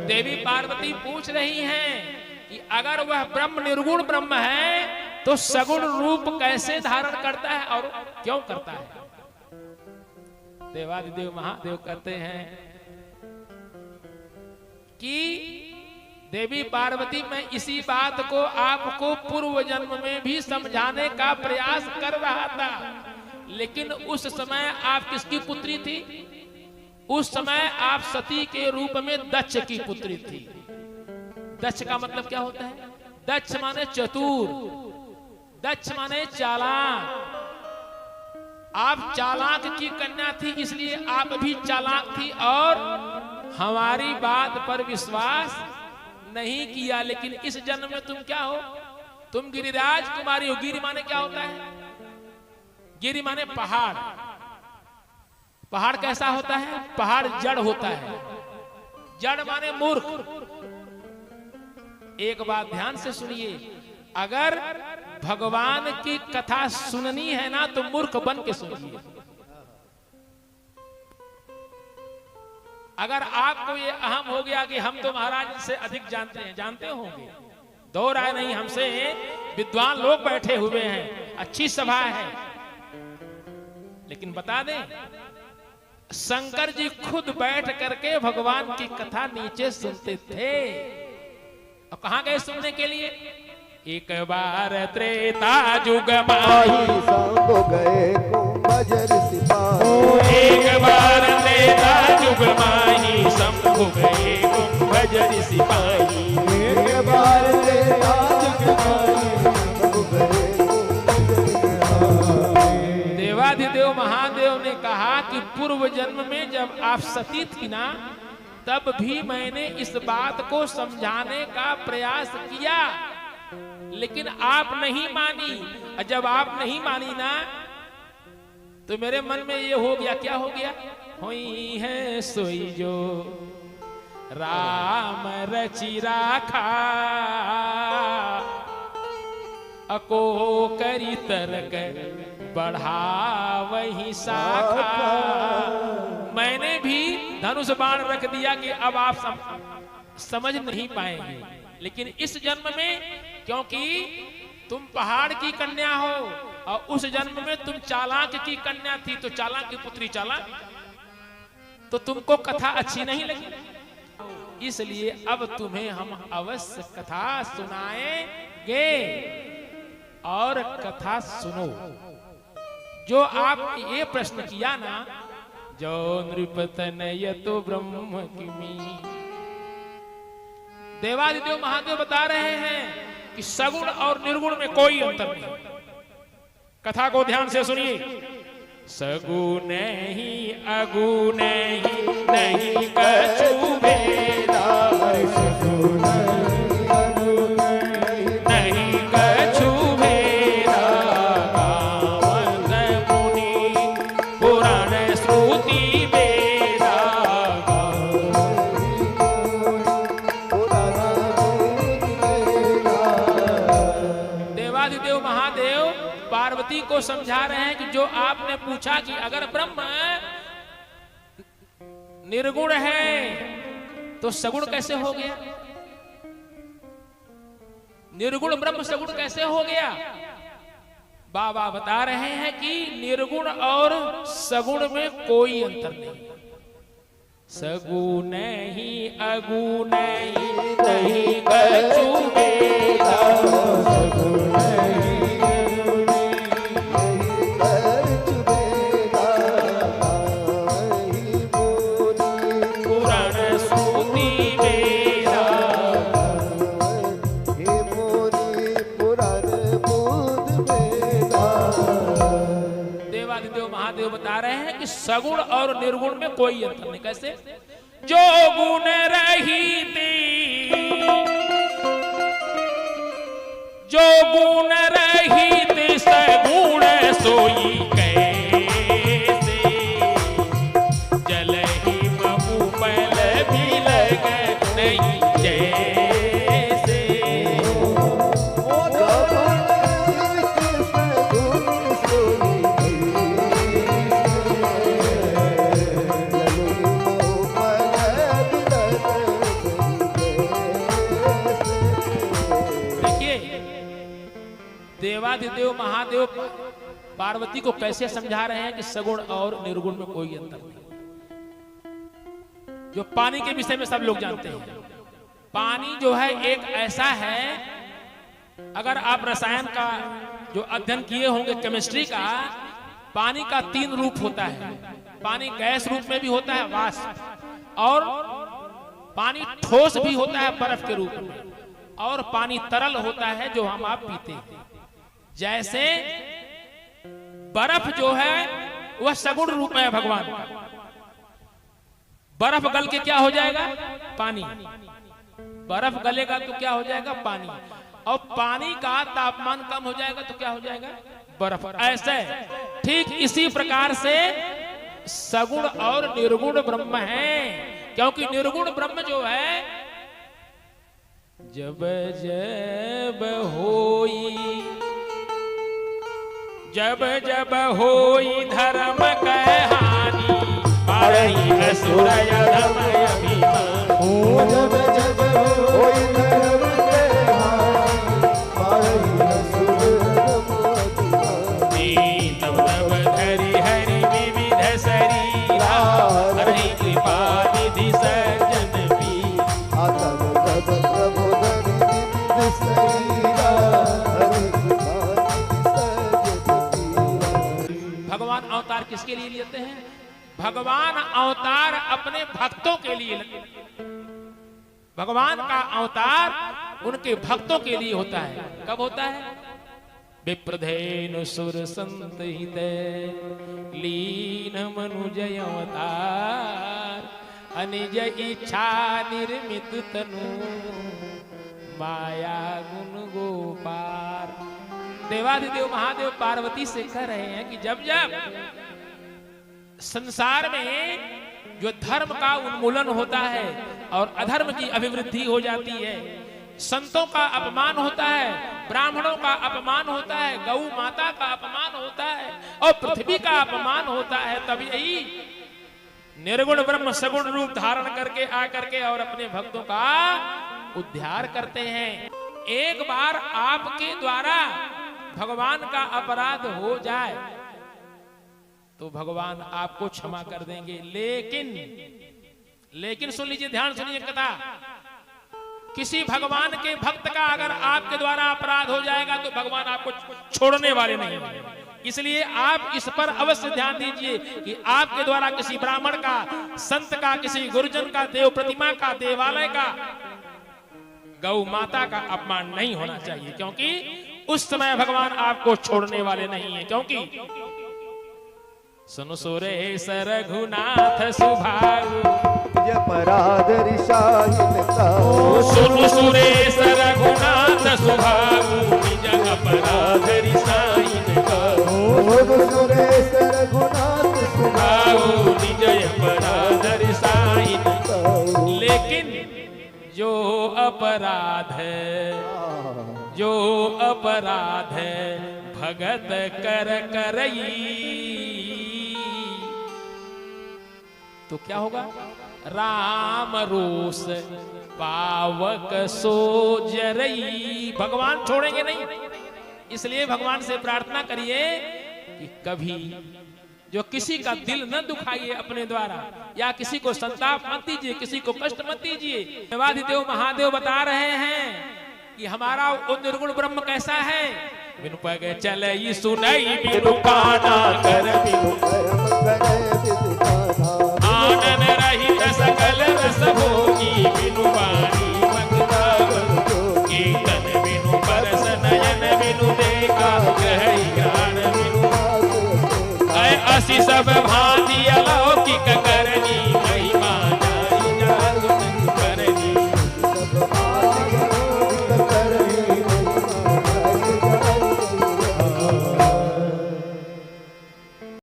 देवी पार्वती पूछ रही हैं कि अगर वह ब्रह्म निर्गुण ब्रह्म है तो सगुण रूप कैसे धारण करता है और क्यों करता है? देवादिदेव महादेव कहते हैं कि देवी पार्वती, मैं इसी बात को आपको पूर्व जन्म में भी समझाने का प्रयास कर रहा था, लेकिन उस समय आप किसकी पुत्री थी? उस समय आप सती के रूप में दक्ष की पुत्री थी। दक्ष का मतलब क्या होता है? दक्ष माने चतुर, दक्ष माने चालाक। आप चालाक की कन्या थी, इसलिए आप भी चालाक थी और हमारी बात पर विश्वास नहीं किया। लेकिन इस जन्म में तुम क्या हो? तुम गिरिराज कुमारी हो। गिरि माने क्या होता है? गिरि माने पहाड़। पहाड़ कैसा होता है? पहाड़ जड़ होता है। जड़ माने मूर्ख। एक बात ध्यान से सुनिए, अगर भगवान की कथा सुननी है ना तो मूर्ख बन के सुनिए। अगर आपको ये अहम हो गया कि हम तो महाराज से अधिक जानते हैं, जानते होंगे, दो राय नहीं, हमसे विद्वान लोग बैठे हुए हैं, अच्छी सभा है, लेकिन बता दें, शंकर जी खुद बैठ करके भगवान की कथा नीचे सुनते थे। और कहां गए सुनने के लिए? एक बार त्रेता जुग माही संग गए कुंभजर सिपाही। एक बार त्रेता जुग माही संग गए कुंभजर सिपाही। एक बार त्रेता जुग माही संग गए कुंभजर सिपाही। देवाधिदेव महादेव ने कहा कि पूर्व जन्म में जब आप सती थी ना, तब भी मैंने इस बात को समझाने का प्रयास किया, लेकिन आप नहीं मानी। और जब आप नहीं मानी ना तो मेरे मन में ये हो गया, क्या हो गया? होई है सोई जो राम रचि राखा, अको करी तरक बढ़ा वही शाखा। मैंने भी धनुष बाण रख दिया कि अब आप समझ नहीं पाएंगे, लेकिन इस जन्म में, क्योंकि तुम पहाड़ की कन्या हो और उस जन्म में तुम चालाक की कन्या थी, तो चालाक की पुत्री चालाक, तो तुमको कथा अच्छी नहीं लगी, इसलिए अब तुम्हें हम अवश्य कथा सुनाएंगे। और कथा सुनो। जो आप ये प्रश्न किया ना, जो नृपतनय तो ब्रह्म किमी, देवादिदेव महादेव बता रहे हैं कि सगुण और निर्गुण में कोई अंतर नहीं। कथा को ध्यान से सुनिए। सगुण ही अगुण ही नहीं कछु भेदा, सगुण नहीं कछु भेदा, गावत मुनि पुराण श्रुति वेदा। देवादिदेव महादेव पार्वती को समझा रहे हैं कि जो आपने पूछा कि अगर ब्रह्म निर्गुण है तो सगुण कैसे हो गया? निर्गुण ब्रह्म सगुण कैसे हो गया? बाबा बता रहे हैं कि निर्गुण और सगुण में कोई अंतर नहीं। सगुण ही अगुण ही नहीं कछु भेदा, सगुण बता रहे हैं कि सगुण और निर्गुण में कोई अंतर नहीं। कैसे? जो गुण रही थी, जो गुण रही थी सगुण सोई कैसे, जल ही महु पल भी लग नहीं जैसे। देवाधिदेव महादेव पार्वती को कैसे समझा रहे हैं कि सगुण और निर्गुण में कोई अंतर नहीं। जो पानी के विषय में सब लोग जानते हैं, पानी जो है एक ऐसा है, अगर आप रसायन का जो अध्ययन किए होंगे केमिस्ट्री का, पानी का 3 रूप होता है। पानी गैस रूप में भी होता है, वाष्प, और पानी ठोस भी होता है बर्फ के रूप में, और पानी तरल होता है जो हम आप पीते हैं। जैसे बर्फ जो है वह सगुण रूप में है भगवान का। बर्फ गल के क्या हो जाएगा? पानी। बर्फ गलेगा तो क्या हो जाएगा? पानी। और पानी का तापमान कम हो जाएगा तो क्या हो जाएगा? बर्फ। ऐसे ठीक इसी प्रकार से सगुण और निर्गुण ब्रह्म है, क्योंकि निर्गुण ब्रह्म जो है जब जब होई, जब जब होई धर्म कहानी, पारई असुर अधम अभिमान। जब जब होई धर्म कहानी, पारई असुर अधम अभिमान। तब तब धरि हरि विविध शरीरा, हरि कृपा निधि सज्जन पी। तब तब प्रभु धरि विविध शरीरा, हरि कृपा निधि सज्जन पी। भगवान अवतार किसके लिए लेते हैं? भगवान अवतार अपने भक्तों के लिए लेते हैं। भगवान का अवतार उनके भक्तों के लिए होता है। कब होता है? विप्रधेनु सुर संत हित लीन मनुजय अवतार, अनिज इच्छा निर्मित तनु माया गुण गोपार। देवाधिदेव महादेव पार्वती से कह रहे हैं कि जब जब संसार में जो धर्म का उन्मूलन होता है और अधर्म की अभिवृद्धि हो जाती है, संतों का अपमान होता है, ब्राह्मणों का अपमान होता है, गौ माता का अपमान होता है और पृथ्वी का अपमान होता है, तब यही निर्गुण ब्रह्म सगुण रूप धारण करके आकर के और अपने भक्तों का उद्धार करते हैं। एक बार आपके द्वारा भगवान का अपराध हो जाए तो भगवान आपको क्षमा कर देंगे, लेकिन सुन लीजिए, ध्यान सुनिए कथा। किसी भगवान के भक्त का अगर आपके द्वारा अपराध हो जाएगा तो भगवान आपको छोड़ने वाले नहीं हैं। इसलिए आप इस पर अवश्य ध्यान दीजिए कि आपके द्वारा किसी ब्राह्मण का, संत का, किसी गुरुजन का, देव प्रतिमा का, देवालय का, गौ माता का अपमान नहीं होना चाहिए, क्योंकि उस समय भगवान आपको छोड़ने वाले नहीं है। क्योंकि सुन सुरेश रघुनाथ सुभागु, अपराध रिसाहिन का। सुन सुरेश रघुनाथ सुभागु, निज अपराध रिसाहिन का। सुरेश रघुनाथ सुभागु, निज अपराध रिसाहिन का। लेकिन जो अपराध है, जो अपराध है भगत कर करई, तो क्या होगा? राम रोष पावक सो जरई। भगवान छोड़ेंगे नहीं। इसलिए भगवान से प्रार्थना करिए कि कभी जो किसी का दिल न दुखाइए अपने द्वारा, या किसी को संताप मत दीजिए, किसी को कष्ट मत दीजिए। देवाधिदेव महादेव बता रहे हैं कि हमारा वो निर्गुण ब्रह्म कैसा है। बिनु पग चलई सुनई बिनु काना कर बिनु आनन रहित सकल रस भोगी, बिनु वाणी मगन कीर्तन बिनु परस नयन बिनु देखा ग्रह ज्ञान बिनु असी सब भांति